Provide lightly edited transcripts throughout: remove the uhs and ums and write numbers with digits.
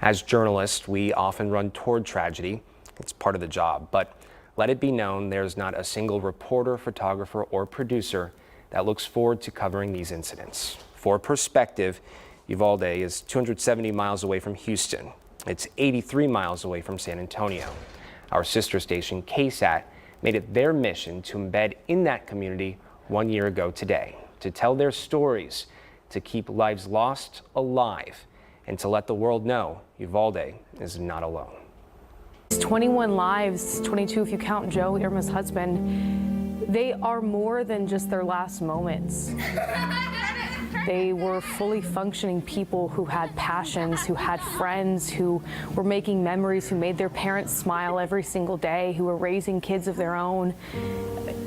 As journalists, we often run toward tragedy. It's part of the job, but let it be known there's not a single reporter, photographer, or producer that looks forward to covering these incidents. For perspective, Uvalde is 270 miles away from Houston. It's 83 miles away from San Antonio. Our sister station, KSAT, made it their mission to embed in that community 1 year ago today, to tell their stories, to keep lives lost alive, and to let the world know Uvalde is not alone. 21 lives, 22 if you count Joe, Irma's husband. They are more than just their last moments. They were fully functioning people who had passions, who had friends, who were making memories, who made their parents smile every single day, who were raising kids of their own.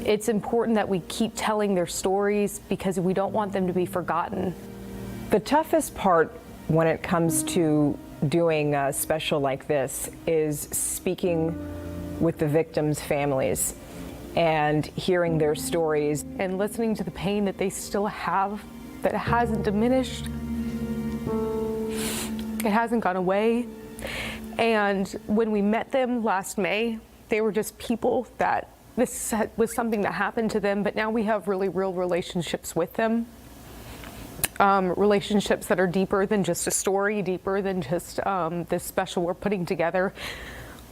It's important that we keep telling their stories because we don't want them to be forgotten. The toughest part when it comes to doing a special like this is speaking with the victims' families and hearing their stories. And listening to the pain that they still have, that it hasn't diminished. It hasn't gone away. And when we met them last May, they were just people that this was something that happened to them, but now we have really real relationships with them. Relationships that are deeper than just a story, deeper than just this special we're putting together.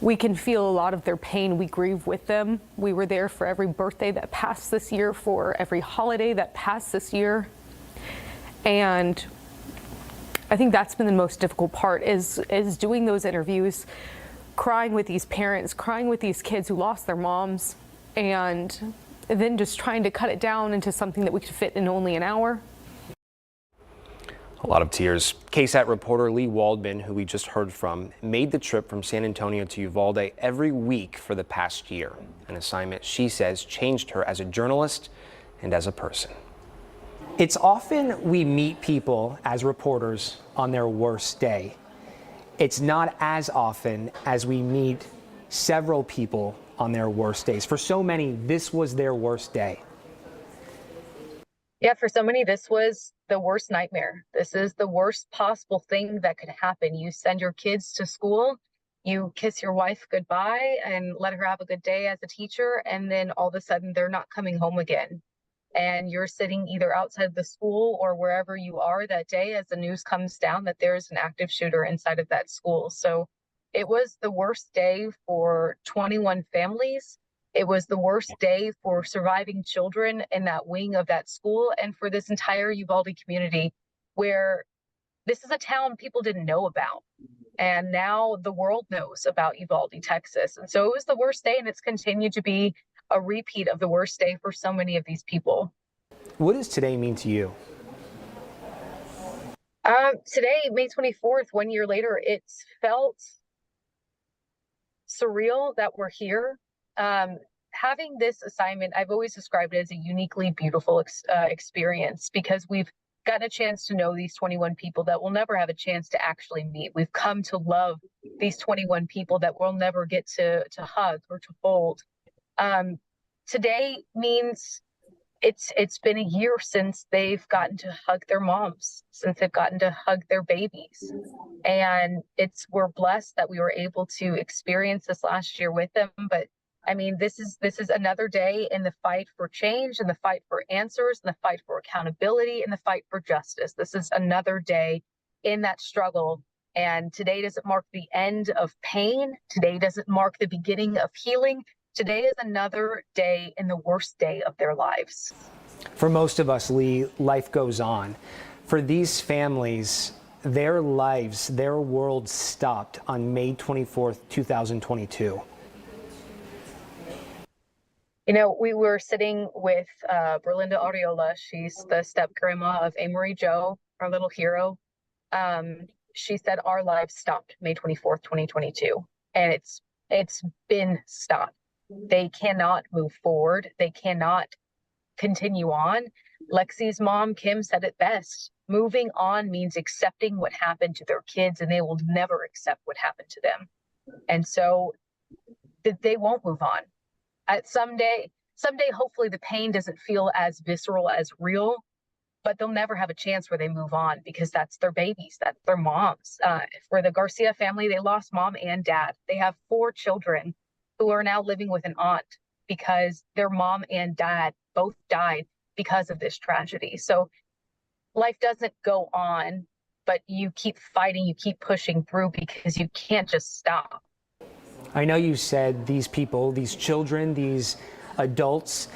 We can feel a lot of their pain. We grieve with them. We were there for every birthday that passed this year, for every holiday that passed this year. And I think that's been the most difficult part is doing those interviews, crying with these parents, crying with these kids who lost their moms, and then just trying to cut it down into something that we could fit in only an hour. A lot of tears. KSAT reporter Lee Waldman, who we just heard from, made the trip from San Antonio to Uvalde every week for the past year. An assignment she says changed her as a journalist and as a person. It's often we meet people as reporters on their worst day. It's not as often as we meet several people on their worst days. For so many, this was their worst day. Yeah, for so many, this was the worst nightmare. This is the worst possible thing that could happen. You send your kids to school, you kiss your wife goodbye and let her have a good day as a teacher, and then all of a sudden they're not coming home again. And you're sitting either outside the school or wherever you are that day as the news comes down that there's an active shooter inside of that school. So it was the worst day for 21 families. It was the worst day for surviving children in that wing of that school and for this entire Uvalde community, where this is a town people didn't know about. And now the world knows about Uvalde, Texas. And so it was the worst day, and it's continued to be a repeat of the worst day for so many of these people. What does today mean to you? Today, May 24th, 1 year later, it's felt surreal that we're here. Having this assignment, I've always described it as a uniquely beautiful experience because we've gotten a chance to know these 21 people that we'll never have a chance to actually meet. We've come to love these 21 people that we'll never get to hug or to hold. Today means it's been a year since they've gotten to hug their moms, since they've gotten to hug their babies. And we're blessed that we were able to experience this last year with them. But I mean, this is another day in the fight for change, and the fight for answers, and the fight for accountability, and the fight for justice. This is another day in that struggle. And today doesn't mark the end of pain. Today doesn't mark the beginning of healing. Today is another day in the worst day of their lives. For most of us, Lee, life goes on. For these families, their lives, their world stopped on May 24th, 2022. You know, we were sitting with Berlinda Ariola. She's the step grandma of Amory Joe, our little hero. She said our lives stopped May 24th, 2022, and it's been stopped. They cannot move forward. They cannot continue on. Lexi's mom, Kim, said it best. Moving on means accepting what happened to their kids, and they will never accept what happened to them. And so they won't move on. Someday, hopefully the pain doesn't feel as visceral, as real, but they'll never have a chance where they move on because that's their babies, that's their moms. For the Garcia family, they lost mom and dad. They have 4 children who are now living with an aunt because their mom and dad both died because of this tragedy. So life doesn't go on, but you keep fighting, you keep pushing through because you can't just stop. I know you said these people, these children, these adults,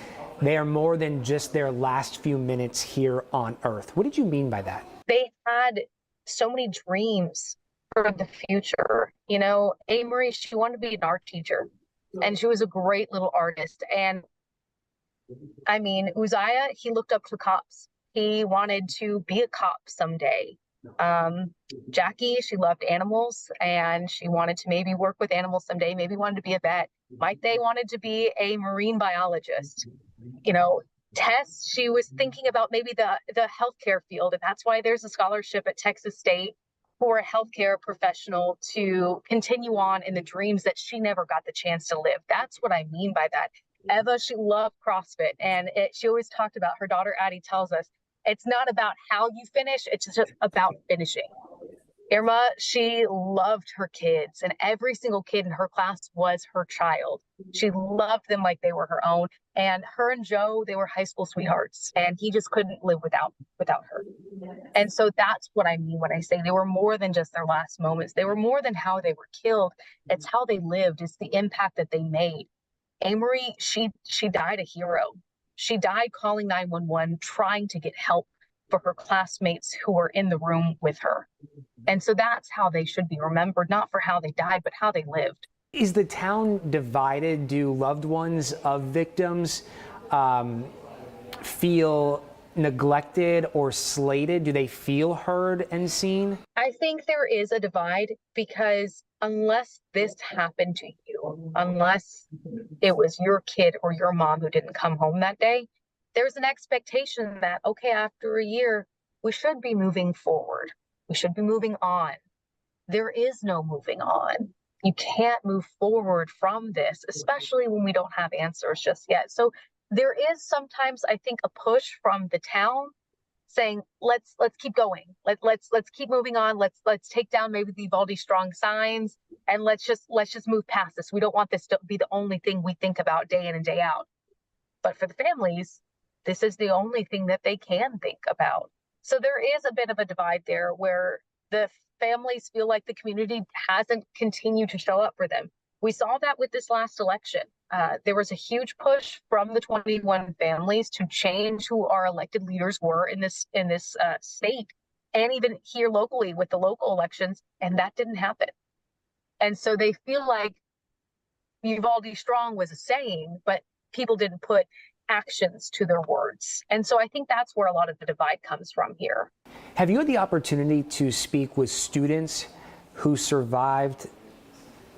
they are more than just their last few minutes here on Earth. What did you mean by that? They had so many dreams for the future. You know, Amory, she wanted to be an art teacher, and she was a great little artist. And I mean, Uzziah, he looked up to cops. He wanted to be a cop someday. Jackie, she loved animals and she wanted to maybe work with animals someday, maybe wanted to be a vet. Mike, they wanted to be a marine biologist. You know, Tess, she was thinking about maybe the healthcare field, and that's why there's a scholarship at Texas State for a healthcare professional to continue on in the dreams that she never got the chance to live. That's what I mean by that. Eva, she loved CrossFit, and she always talked about, her daughter Addie tells us, it's not about how you finish, it's just about finishing. Irma, she loved her kids, and every single kid in her class was her child. She loved them like they were her own. And her and Joe, they were high school sweethearts, and he just couldn't live without her. And so that's what I mean when I say they were more than just their last moments. They were more than how they were killed. It's how they lived. It's the impact that they made. Amory, she died a hero. She died calling 911, trying to get help for her classmates who were in the room with her. And so that's how they should be remembered, not for how they died, but how they lived. Is the town divided? Do loved ones of victims feel neglected or slated? Do they feel heard and seen? I think there is a divide because unless this happened to you, unless it was your kid or your mom who didn't come home that day, there's an expectation that, okay, after a year, we should be moving forward. We should be moving on. There is no moving on. You can't move forward from this, especially when we don't have answers just yet. So there is sometimes, I think, a push from the town saying, let's keep going. Let's keep moving on. Let's take down maybe the Uvalde strong signs, and let's just move past this. We don't want this to be the only thing we think about day in and day out. But for the families, this is the only thing that they can think about. So there is a bit of a divide there where the families feel like the community hasn't continued to show up for them. We saw that with this last election. There was a huge push from the 21 families to change who our elected leaders were in this state, and even here locally with the local elections, and that didn't happen. And so they feel like Uvalde strong was a saying, but people didn't put actions to their words. And so I think that's where a lot of the divide comes from here. Have you had the opportunity to speak with students who survived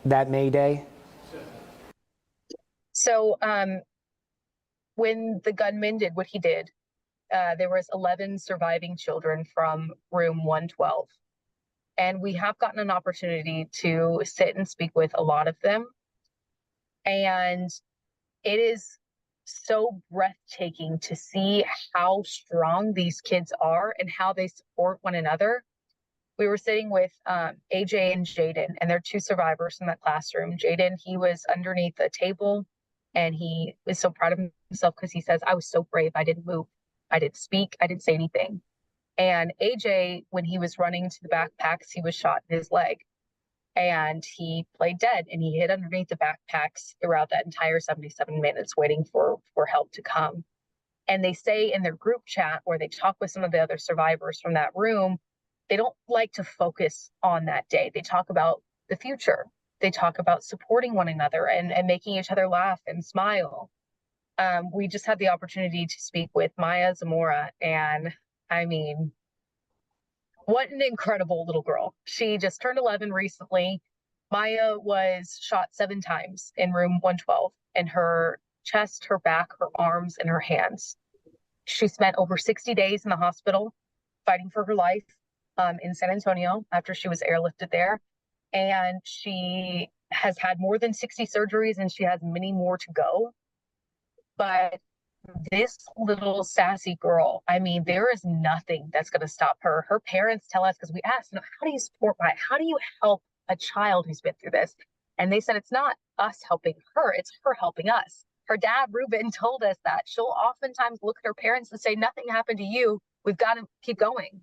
that May Day? So when the gunman did what he did, there was 11 surviving children from room 112. And we have gotten an opportunity to sit and speak with a lot of them. And it is so breathtaking to see how strong these kids are and how they support one another. We were sitting with AJ and Jaden, and they're 2 survivors from that classroom. Jaden, he was underneath a table, and he was so proud of himself because he says, I was so brave. I didn't move. I didn't speak. I didn't say anything. And AJ, when he was running to the backpacks, he was shot in his leg. And he played dead, and he hid underneath the backpacks throughout that entire 77 minutes waiting for help to come. And they say in their group chat where they talk with some of the other survivors from that room, they don't like to focus on that day. They talk about the future. They talk about supporting one another and making each other laugh and smile. We just had the opportunity to speak with Maya Zamora, and I mean, what an incredible little girl. She just turned 11 recently. Maya was shot 7 times in room 112 in her chest, her back, her arms, and her hands. She spent over 60 days in the hospital fighting for her life in San Antonio after she was airlifted there. And she has had more than 60 surgeries, and she has many more to go. But this little sassy girl, I mean, there is nothing that's going to stop her. Her parents tell us, because we asked, how do you support why? How do you help a child who's been through this? And they said, it's not us helping her, it's her helping us. Her dad, Ruben, told us that she'll oftentimes look at her parents and say, nothing happened to you. We've got to keep going.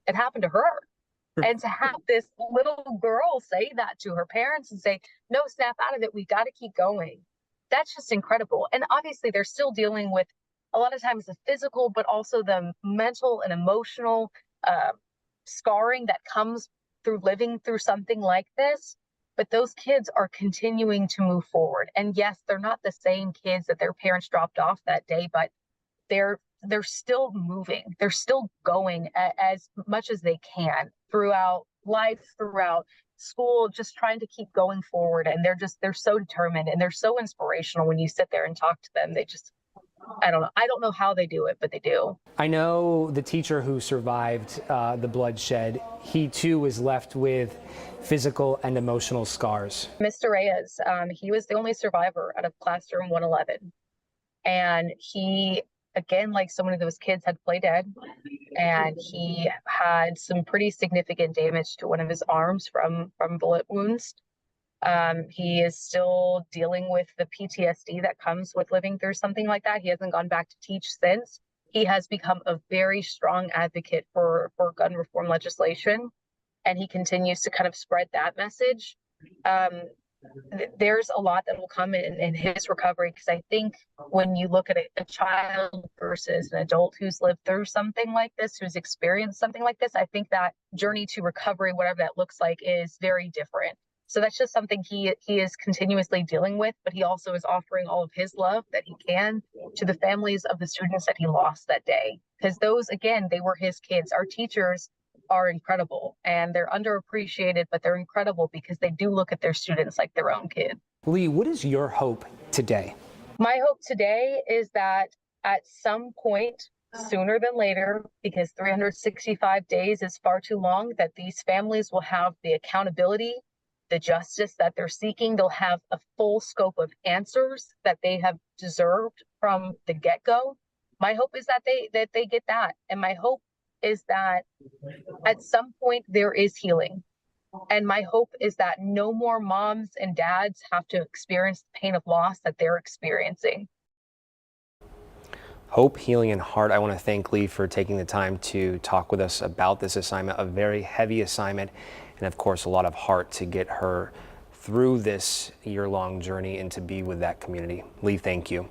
It happened to her. And to have this little girl say that to her parents and say, no, snap out of it. We got to keep going. That's just incredible. And obviously they're still dealing with a lot of times the physical, but also the mental and emotional scarring that comes through living through something like this. But those kids are continuing to move forward. And yes, they're not the same kids that their parents dropped off that day, but they're still moving. They're still going as much as they can throughout life, throughout school, just trying to keep going forward. And they're so determined and they're so inspirational when you sit there and talk to them. They just, I don't know how they do it, but they do. I know the teacher who survived the bloodshed, he too was left with physical and emotional scars. Mr. Reyes, he was the only survivor out of classroom 111. And he, again, like so many of those kids, had play dead. And he had some pretty significant damage to one of his arms from bullet wounds. He is still dealing with the PTSD that comes with living through something like that. He hasn't gone back to teach since. He has become a very strong advocate for gun reform legislation, and he continues to kind of spread that message. There's a lot that will come in his recovery, because I think when you look at a child versus an adult who's lived through something like this, who's experienced something like this, I think that journey to recovery, whatever that looks like, is very different. So that's just something he is continuously dealing with, but he also is offering all of his love that he can to the families of the students that he lost that day. Because those, again, they were his kids. Our teachers are incredible, and they're underappreciated, but they're incredible because they do look at their students like their own kid. Lee, what is your hope today? My hope today is that at some point, sooner than later, because 365 days is far too long, that these families will have the accountability, the justice that they're seeking. They'll have a full scope of answers that they have deserved from the get-go. My hope is that they get that. And my hope is that at some point there is healing. And my hope is that no more moms and dads have to experience the pain of loss that they're experiencing. Hope, healing, and heart. I want to thank Lee for taking the time to talk with us about this assignment, a very heavy assignment, and of course a lot of heart to get her through this year-long journey and to be with that community. Lee, thank you.